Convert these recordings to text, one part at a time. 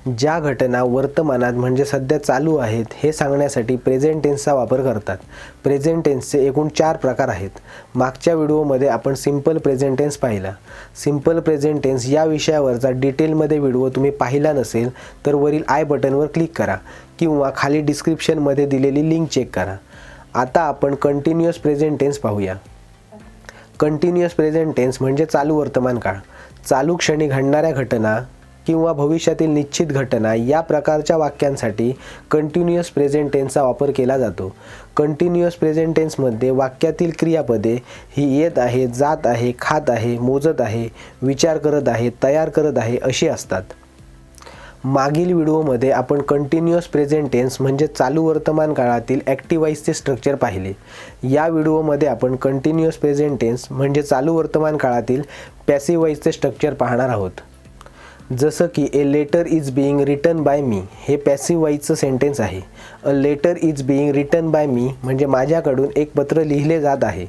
ज्या घटना वर्तमानात म्हणजे सध्या चालू आहेत हे सांगण्यासाठी प्रेझेंट टेन्सचा वापर करतात. प्रेझेंट टेन्सचे एकूण 4 प्रकार आहेत. मागच्या व्हिडिओमध्ये आपण सिंपल प्रेझेंट टेन्स पाहिला. सिंपल प्रेझेंट टेन्स या विषयावरचा डिटेलमध्ये व्हिडिओ तुम्ही पाहिला नसेल तर वरील आय बटनवर क्लिक करा किंवा खाली डिस्क्रिप्शनमध्ये दिलेली लिंक चेक करा. आता आपण कंटिन्युअस प्रेझेंट टेन्स पाहूया. कंटिन्युअस प्रेझेंट टेन्स म्हणजे चालू वर्तमान काळ. चालू क्षणी घडणाऱ्या घटना किंवा भविष्यातील निश्चित घटना या प्रकारच्या वाक्यांसाठी कंटिन्युअस प्रेझेंट टेन्सचा वापर केला जातो. कंटिन्युअस प्रेझेंट टेन्समध्ये वाक्यातील क्रियापदे ही येत आहे, जात आहे, खात आहे, मोजत आहे, विचार करत आहे, तयार करत आहे अशी असतात. मागील व्हिडिओमध्ये आपण कंटिन्युअस प्रेझेंट टेन्स म्हणजे चालू वर्तमान काळातील ॲक्टिव्ह वॉइसचे स्ट्रक्चर पाहिले. या व्हिडिओमध्ये आपण कंटिन्युअस प्रेझेंट टेन्स म्हणजे चालू वर्तमान काळातील पॅसिव्ह वॉइसचे स्ट्रक्चर पाहणार आहोत. जसं की a letter is being written by me हे पॅसिव्ह वॉइसचं सेंटेन्स आहे. A letter is being written by me म्हणजे माझ्याकडून एक पत्र लिहिले जात आहे.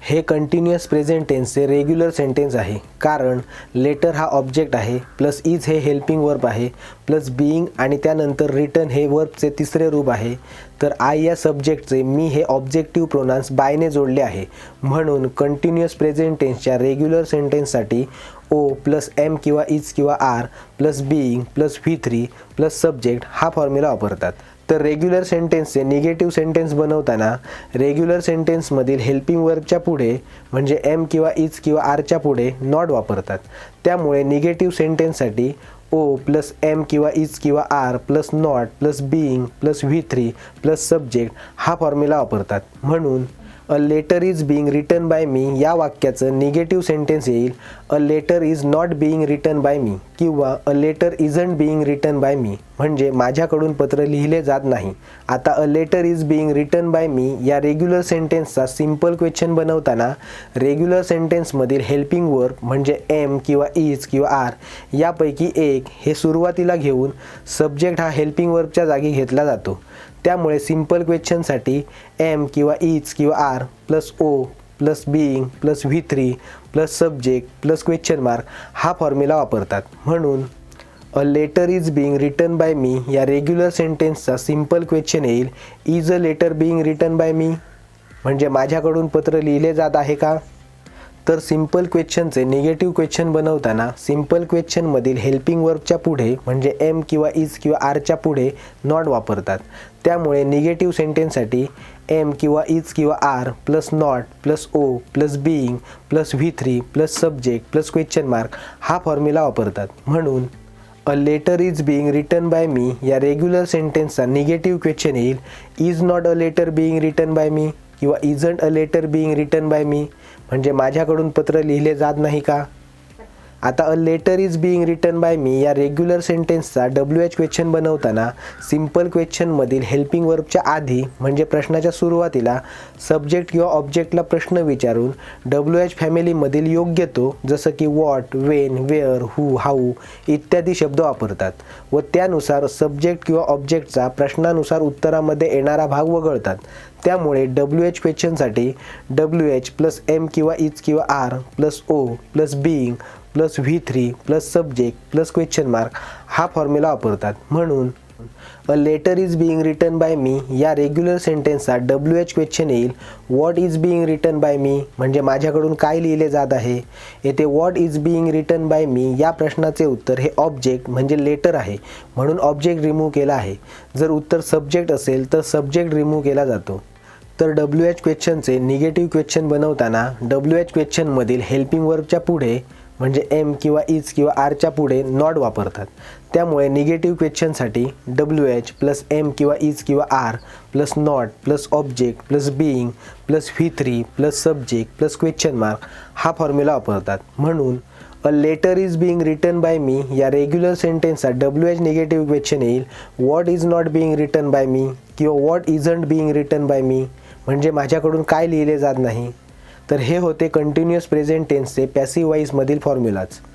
हे कंटिन्युअस प्रेझेंट टेन्सचे रेग्युलर सेंटेन्स आहे, कारण लेटर हा ऑब्जेक्ट आहे, प्लस इज हे हेल्पिंग वर्ब आहे, प्लस बिईंग आणि त्यानंतर रिटन हे वर्बचे तिसरे रूप आहे. तर आय या सब्जेक्टचे मी हे ऑब्जेक्टिव्ह प्रोनाउन्स बायने जोडले आहे. म्हणून कंटिन्युअस प्रेझेंट टेन्सच्या रेग्युलर सेंटेन्ससाठी ओ प्लस एम किंवा इज किंवा are plus being plus V3 plus subject हा फॉर्म्युला वापरतात. तर रेग्युलर सेंटेन्सचे निगेटिव्ह सेंटेन्स बनवताना रेग्युलर सेंटेन्समधील हेल्पिंग वर्बच्या पुढे म्हणजे एम किंवा इज किंवा आरच्या पुढे नॉट वापरतात. त्यामुळे निगेटिव्ह सेंटेन्ससाठी ओ प्लस एम किंवा इज किंवा are plus not plus being plus V3 plus subject हा फॉर्म्युला वापरतात. म्हणून a letter is being written by me या वाक्याचं निगेटिव्ह सेंटेन्स येईल a letter is not being written by me किंवा a letter isn't being written by me म्हणजे माझ्याकडून पत्र लिहिले जात नाही. आता a letter is being written by me या रेग्युलर सेंटेन्सचा सिंपल क्वेश्चन बनवताना रेग्युलर सेंटेन्समधील हेल्पिंग वर्ब म्हणजे एम किंवा इज किंवा आर यापैकी एक हे सुरुवातीला घेऊन सब्जेक्ट हा हेल्पिंग वर्बच्या जागी घेतला जातो. त्यामुळे सिंपल क्वेश्चनसाठी एम किंवा इज किंवा are plus O plus being plus V3 plus subject plus question mark हा फॉर्म्युला वापरतात. म्हणून a letter is being written by me या रेग्युलर सेंटेन्सचा सिंपल क्वेश्चन येईल is a letter being written by me म्हणजे माझ्याकडून पत्र लिहिले जात आहे का. तर सिंपल क्वेश्चनचे निगेटिव्ह क्वेश्चन बनवताना सिंपल क्वेश्चनमधील हेल्पिंग वर्बच्या पुढे म्हणजे एम किंवा इज किंवा आरच्या पुढे नॉट वापरतात. त्यामुळे निगेटिव्ह सेंटेन्ससाठी एम किंवा इज किंवा are plus not plus O plus being plus V3 plus subject plus question mark हा फॉर्म्युला वापरतात. म्हणून a letter is being written by me या रेग्युलर सेंटेन्सचा निगेटिव्ह क्वेश्चन येईल is not a letter being written by me किंवा isn't a letter being written by me म्हणजे माझ्याकडून पत्र लिहिले जात नाही का. आता a letter is being written by me या रेग्युलर सेंटेन्सचा WH क्वेश्चन बनवताना सिंपल क्वेश्चनमधील हेल्पिंग वर्बच्या आधी म्हणजे प्रश्नाच्या सुरुवातीला सब्जेक्ट किंवा ऑब्जेक्टला प्रश्न विचारून WH फॅमिलीमधील योग्य तो जसं की what, when, where, who, how इत्यादी शब्द वापरतात व त्यानुसार सब्जेक्ट किंवा ऑब्जेक्टचा प्रश्नानुसार उत्तरामध्ये येणारा भाग वगळतात. त्यामुळे WH क्वेश्चनसाठी WH प्लस एम किंवा इज किंवा are plus O plus being plus V3 plus subject plus question mark हा फॉर्म्युला वापरतात. म्हणून a letter is being written by me या रेग्युलर सेंटेन्सचा WH क्वेश्चन येईल what is being written by me म्हणजे माझ्याकडून काय लिहिले जात आहे. येथे what is being written by me या प्रश्नाचे उत्तर हे ऑब्जेक्ट म्हणजे लेटर आहे, म्हणून ऑब्जेक्ट रिमूव्ह केला आहे. जर उत्तर सब्जेक्ट असेल तर सब्जेक्ट रिमूव्ह केला जातो. तर WH क्वेश्चनचे निगेटिव्ह क्वेश्चन बनवताना WH क्वेश्चनमधील हेल्पिंग वर्बच्या पुढे म्हणजे एम किंवा इज किंवा आरच्या पुढे नॉट वापरतात. त्यामुळे निगेटिव्ह क्वेश्चनसाठी WH प्लस एम किंवा इज किंवा are plus not plus object plus being plus V3 plus subject plus question mark हा फॉर्म्युला वापरतात. म्हणून a letter is being written by me या रेग्युलर सेंटेन्सचा WH निगेटिव्ह क्वेश्चन येईल what is not being written by me किंवा what isn't being written by me म्हणजे माझ्याकडून काय लिहिले जात नाही. तर हे होते कंटिन्युअस प्रेझेंट टेन्सचे पॅसिव्ह वॉइसमधील फॉर्म्युलाज.